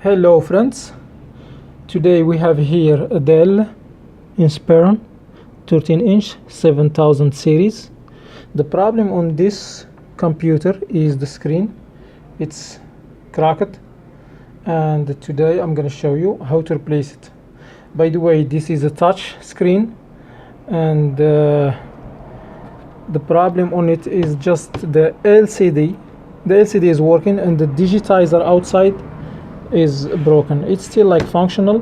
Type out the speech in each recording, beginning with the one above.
Hello friends, today we have here a DELL INSPIRON 13-inch 7000 series. The problem on this computer is the screen. It's cracked, and today I'm going to show you how to replace it. By the way, this is a touch screen, and the problem on it is just the LCD. The LCD is working and the digitizer outside is broken. It's still like functional,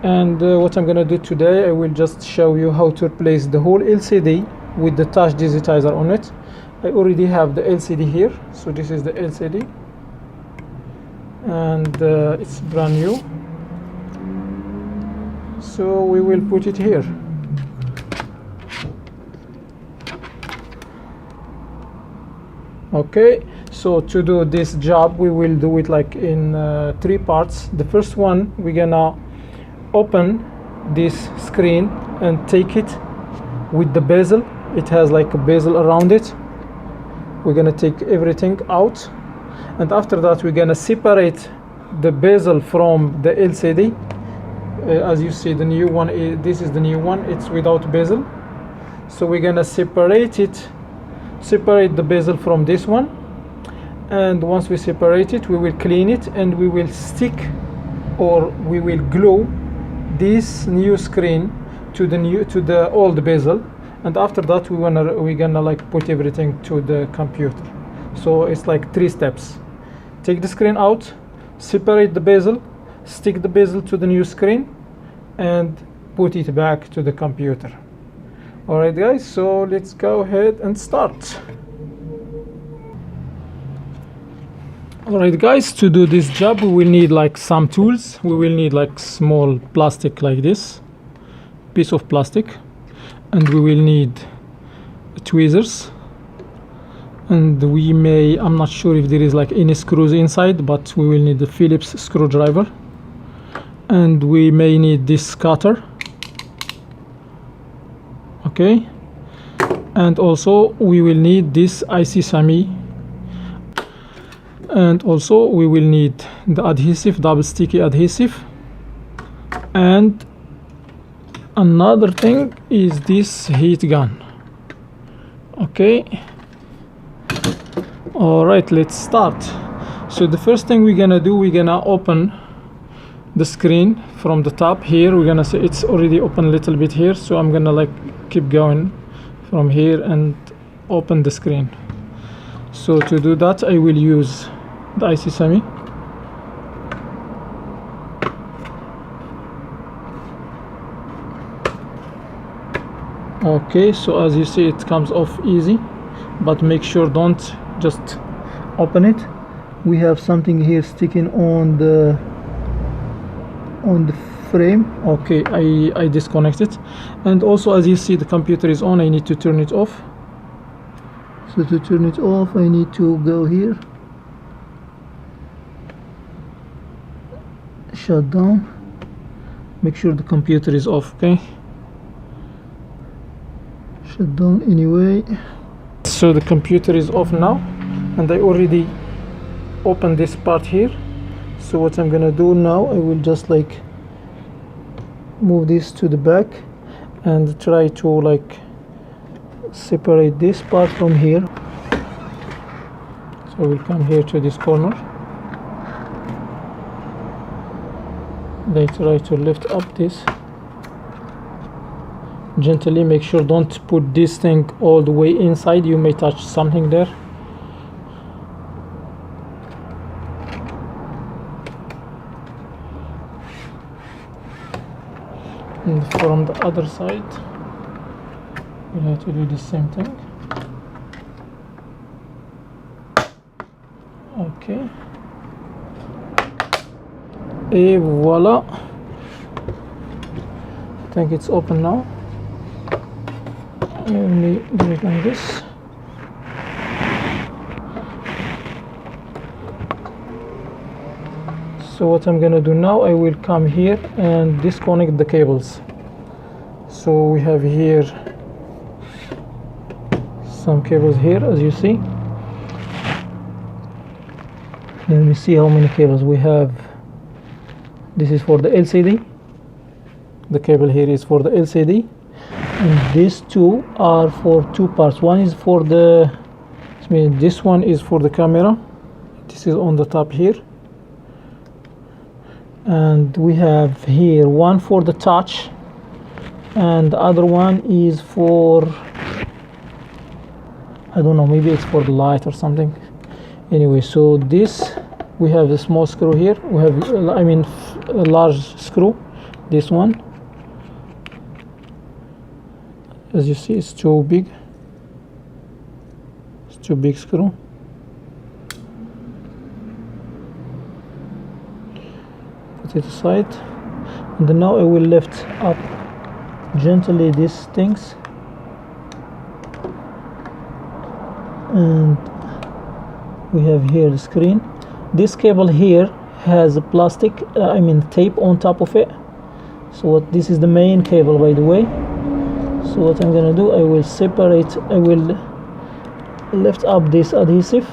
and what I'm gonna do today, I will just show you how to replace the whole LCD with the touch digitizer on it. I already have the LCD here, so this is the LCD, and it's brand new, so we will put it here. Okay, so to do this job we will do it like in 3 parts. The first one, we're gonna open this screen and take it with the bezel. It has like a bezel around it. We're gonna take everything out, and after that we're gonna separate the bezel from the LCD. As you see, the new one, this is the new one, it's without bezel. So we're gonna separate the bezel from this one, and once we separate it, we will clean it and we will stick, or we will glue this new screen to the old bezel, and after that we're gonna like put everything to the computer. So it's like 3 steps. Take the screen out, separate the bezel, stick the bezel to the new screen, and put it back to the computer. Alright guys, so let's go ahead and start. Alright guys, to do this job we will need like some tools. We will need like small plastic like this, piece of plastic, and we will need tweezers, and I'm not sure if there is like any screws inside, but we will need the Phillips screwdriver, and we may need this cutter. Okay, and also we will need this IC, and also we will need the adhesive, double sticky adhesive, and another thing is this heat gun. Okay, all right, let's start. So the first thing we're gonna do, we're gonna open the screen from the top here. We're gonna see it's already open a little bit here, so I'm gonna like keep going from here and open the screen. So to do that, I will use the IC. Okay, so as you see, it comes off easy, but make sure don't just open it. We have something here sticking on the frame. Okay, I disconnect it, and also as you see, the computer is on. I need to turn it off. So to turn it off, I need to go here, shut down, make sure the computer is off. Okay, shut down anyway. So the computer is off now, and I already opened this part here. So what I'm gonna do now, I will just like move this to the back and try to like separate this part from here. So we'll come here to this corner. They try to lift up this gently. Make sure don't put this thing all the way inside, you may touch something there. And from the other side we have to do the same thing. Okay, et voila. I think it's open now. I only do it like this. So what I'm gonna do now, I will come here and disconnect the cables. So we have here some cables here, as you see. Let me see how many cables we have. This is for the LCD. The cable here is for the LCD, and these two are for two parts. One is for the, this one is for the camera. This is on the top here, and we have here one for the touch, and the other one is for, I don't know, maybe it's for the light or something. Anyway, so this, we have the small screw here. We have, I mean, a large screw. This one, as you see, it's too big. It's too big screw. Put it aside, and then now I will lift up gently these things, and we have here the screen. This cable here has a plastic, I mean tape on top of it. So this is the main cable, by the way. So what I'm gonna do, I will separate, I will lift up this adhesive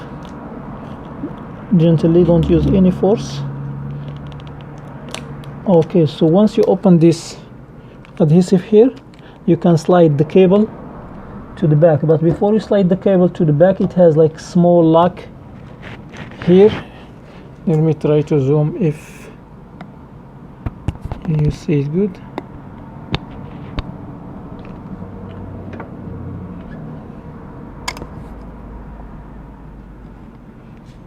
gently, don't use any force. Okay, so once you open this adhesive here, you can slide the cable to the back, but before you slide the cable to the back, it has like small lock here. Let me try to zoom if you see it good.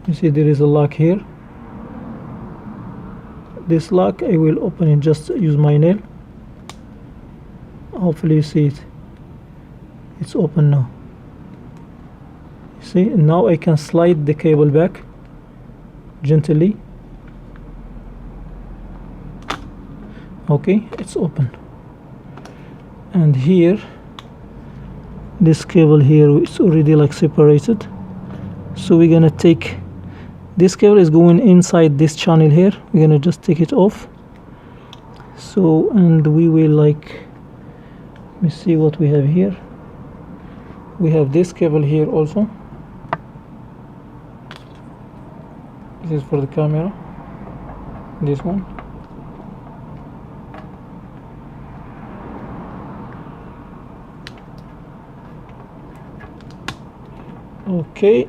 You see there is a lock here. This lock, I will open it, just use my nail. Hopefully you see it. It's open now. See, now I can slide the cable back gently. Okay, it's open. And here, this cable here is already like separated. So we're gonna take, this cable is going inside this channel here. We're gonna just take it off. So, and we will like, let me see what we have here. We have this cable here also. This is for the camera. This one. Okay.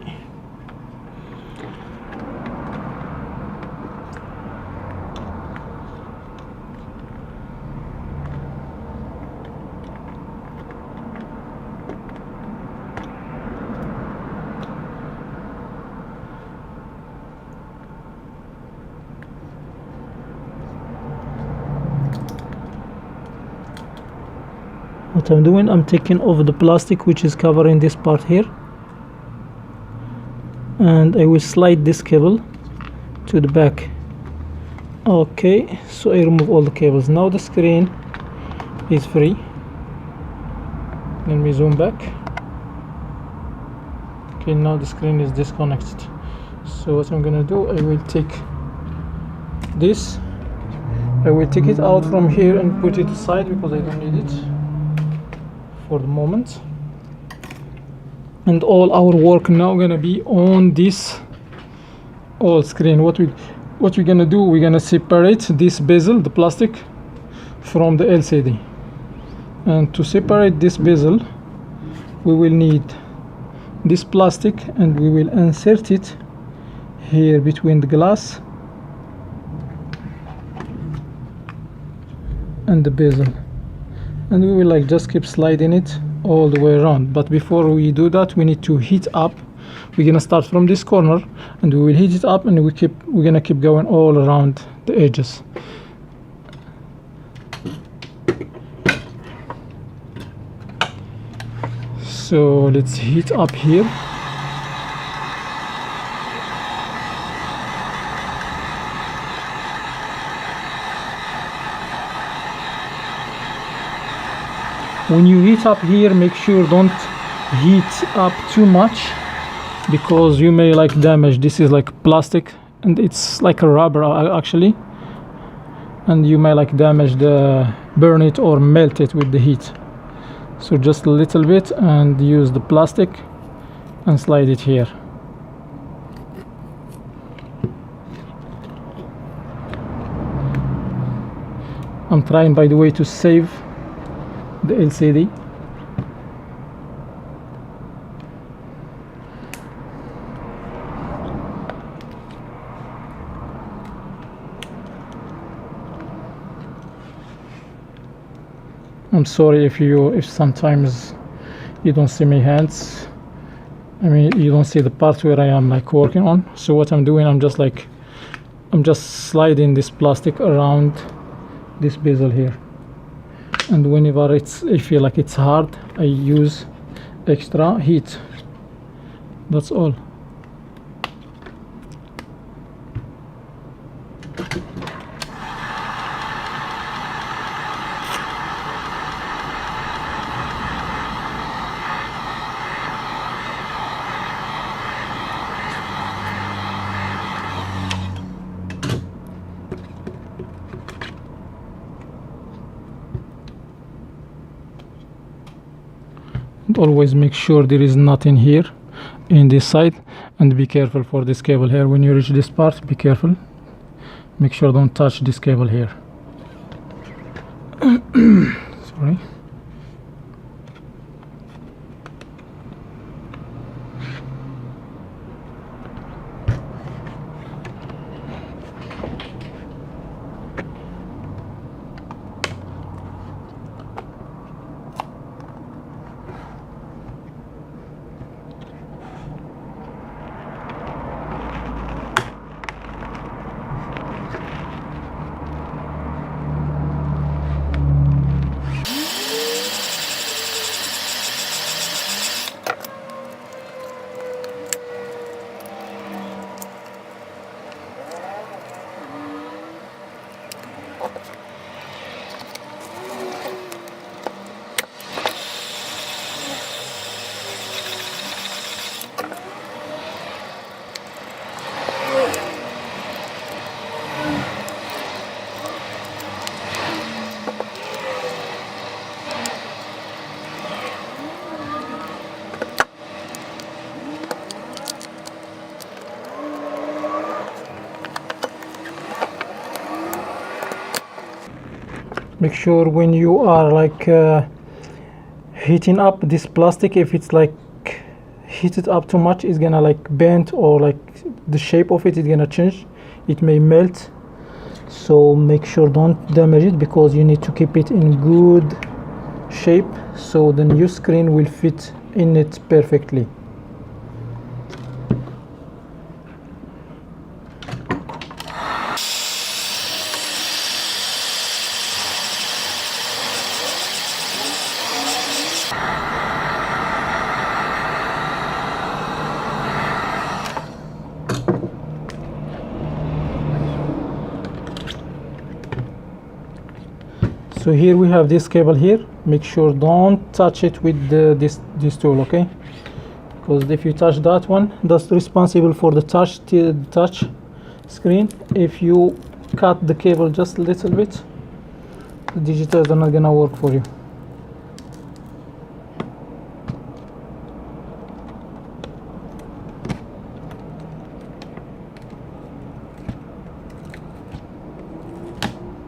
What I'm doing, I'm taking off the plastic which is covering this part here, and I will slide this cable to the back. Okay, so I remove all the cables. Now the screen is free. Let me zoom back. Okay, now the screen is disconnected. So what I'm gonna do, I will take this, I will take it out from here and put it aside because I don't need it for the moment. And all our work now gonna be on this old screen. What we're gonna do, we're gonna separate this bezel, the plastic, from the LCD. And to separate this bezel, we will need this plastic, and we will insert it here between the glass and the bezel, and we will like just keep sliding it all the way around. But before we do that, we need to heat up. We're gonna start from this corner, and we will heat it up, and we're gonna keep going all around the edges. So let's heat up here. When you heat up here, make sure don't heat up too much, because you may like damage. This is like plastic, and it's like a rubber actually, and you may like damage burn it or melt it with the heat. So just a little bit, and use the plastic and slide it here. I'm trying, by the way, to save the LCD. I'm sorry if sometimes you don't see my hands. I mean, you don't see the part where I am like working on. So what I'm doing, I'm just sliding this plastic around this bezel here, and whenever I feel like it's hard, I use extra heat. That's all. And always make sure there is nothing here in this side, and be careful for this cable here. When you reach this part, be careful, make sure don't touch this cable here. Sorry. Make sure when you are like heating up this plastic, if it's like heated up too much, it's gonna like bend, or like the shape of it is gonna change, it may melt. So make sure don't damage it, because you need to keep it in good shape so the new screen will fit in it perfectly. So here we have this cable here. Make sure don't touch it with this tool, okay? Because if you touch that one, that's responsible for the touch screen. If you cut the cable just a little bit, the digitals are not gonna work for you.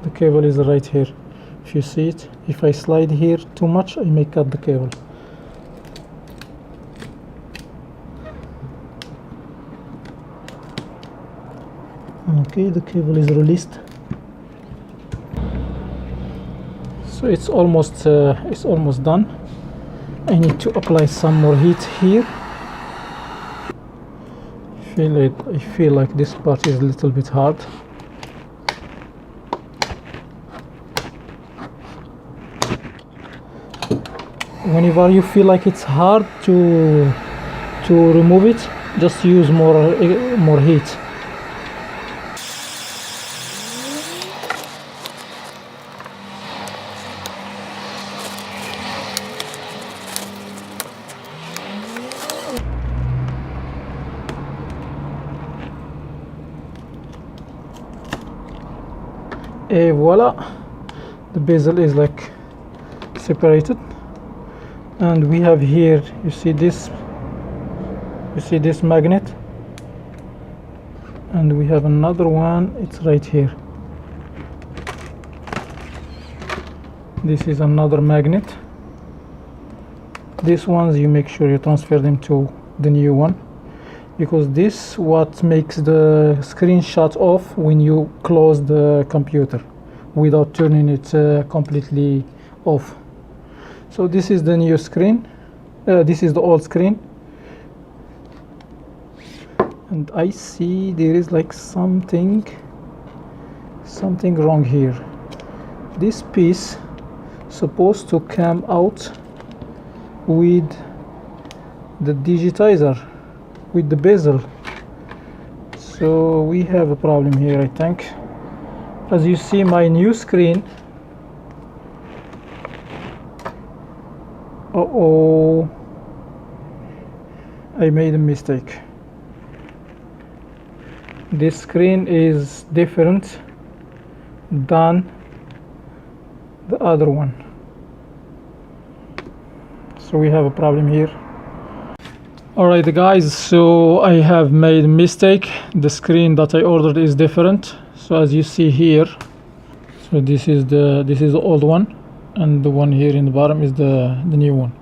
The cable is right here. If you see it, if I slide here too much, I may cut the cable. Okay, the cable is released. So it's almost done. I need to apply some more heat here. I feel like this part is a little bit hard. Whenever you feel like it's hard to remove it, just use more heat. And voila, the bezel is like separated. And we have here, you see this magnet, and we have another one, it's right here. This is another magnet. These ones you make sure you transfer them to the new one, because this what makes the screen shut off when you close the computer without turning it completely off. So this is the new screen, this is the old screen, and I see there is like something wrong here. This piece supposed to come out with the digitizer, with the bezel. So we have a problem here, I think. As you see, my new screen, uh-oh, I made a mistake. This screen is different than the other one, so we have a problem here. Alright guys, so I have made a mistake. The screen that I ordered is different. So as you see here, so this is the old one, and the one here in the bottom is the new one.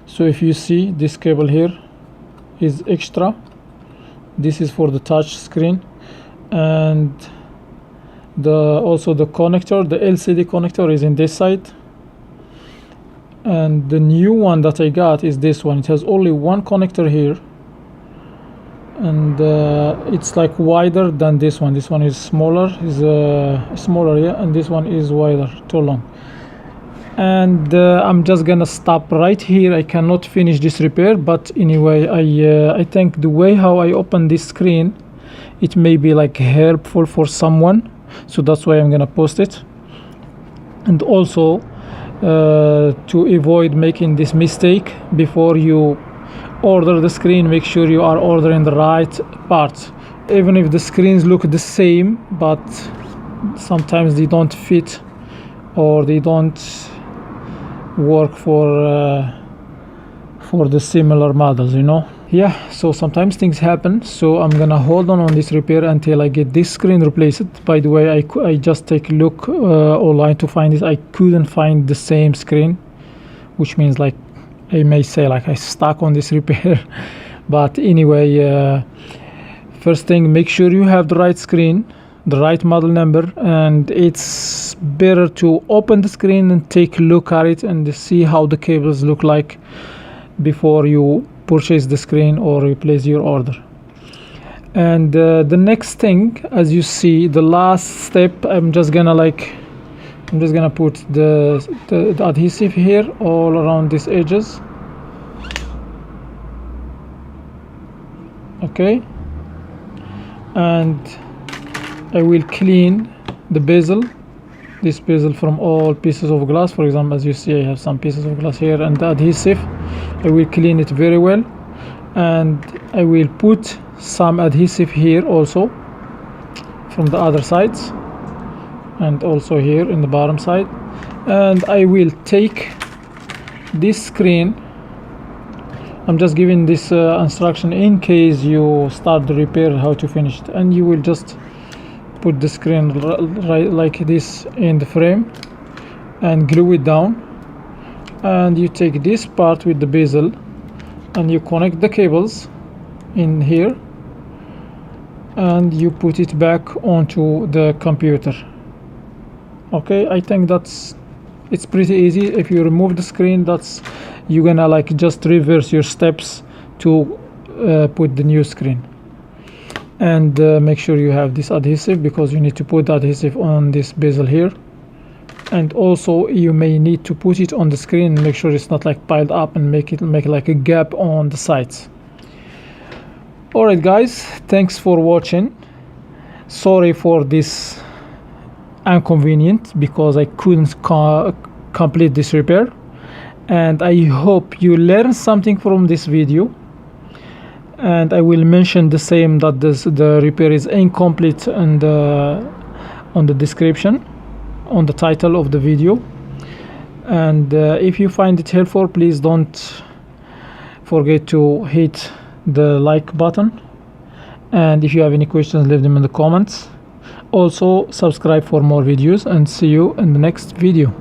So if you see, this cable here is extra. This is for the touch screen, and also the connector, the LCD connector, is in this side. And the new one that I got is this one. It has only one connector here, and it's like wider than this one. This one is smaller, yeah, and this one is wider, too long. And I'm just gonna stop right here. I cannot finish this repair, but anyway, I think the way how I open this screen, it may be like helpful for someone, so that's why I'm gonna post it. And also to avoid making this mistake, before you order the screen, make sure you are ordering the right parts. Even if the screens look the same, but sometimes they don't fit or they don't work for the similar models, you know. Yeah, so sometimes things happen, so I'm gonna hold on this repair until I get this screen replaced. By the way, I just take a look online to find it. I couldn't find the same screen, which means like I may say like I stuck on this repair. But anyway, first thing, make sure you have the right screen, the right model number, and it's better to open the screen and take a look at it and see how the cables look like before you purchase the screen or replace your order. And the next thing, as you see, the last step, I'm just gonna put the adhesive here all around these edges. Okay, and I will clean the bezel, this bezel, from all pieces of glass. For example, as you see, I have some pieces of glass here, and the adhesive, I will clean it very well, and I will put some adhesive here also from the other sides, and also here in the bottom side. And I will take this screen. I'm just giving this instruction in case you start the repair, how to finish it. And you will just put the screen right like this in the frame and glue it down. And you take this part with the bezel and you connect the cables in here, and you put it back onto the computer. Okay, I think it's pretty easy. If you remove the screen, you're gonna like just reverse your steps to put the new screen. And make sure you have this adhesive, because you need to put the adhesive on this bezel here. And also you may need to put it on the screen and make sure it's not like piled up, and make like a gap on the sides. Alright guys, thanks for watching. Sorry for this inconvenience, because I couldn't complete this repair, and I hope you learned something from this video. And I will mention the same, that the repair is incomplete, and on the description, on the title of the video. And if you find it helpful, please don't forget to hit the like button, and if you have any questions, leave them in the comments. Also subscribe for more videos, and see you in the next video.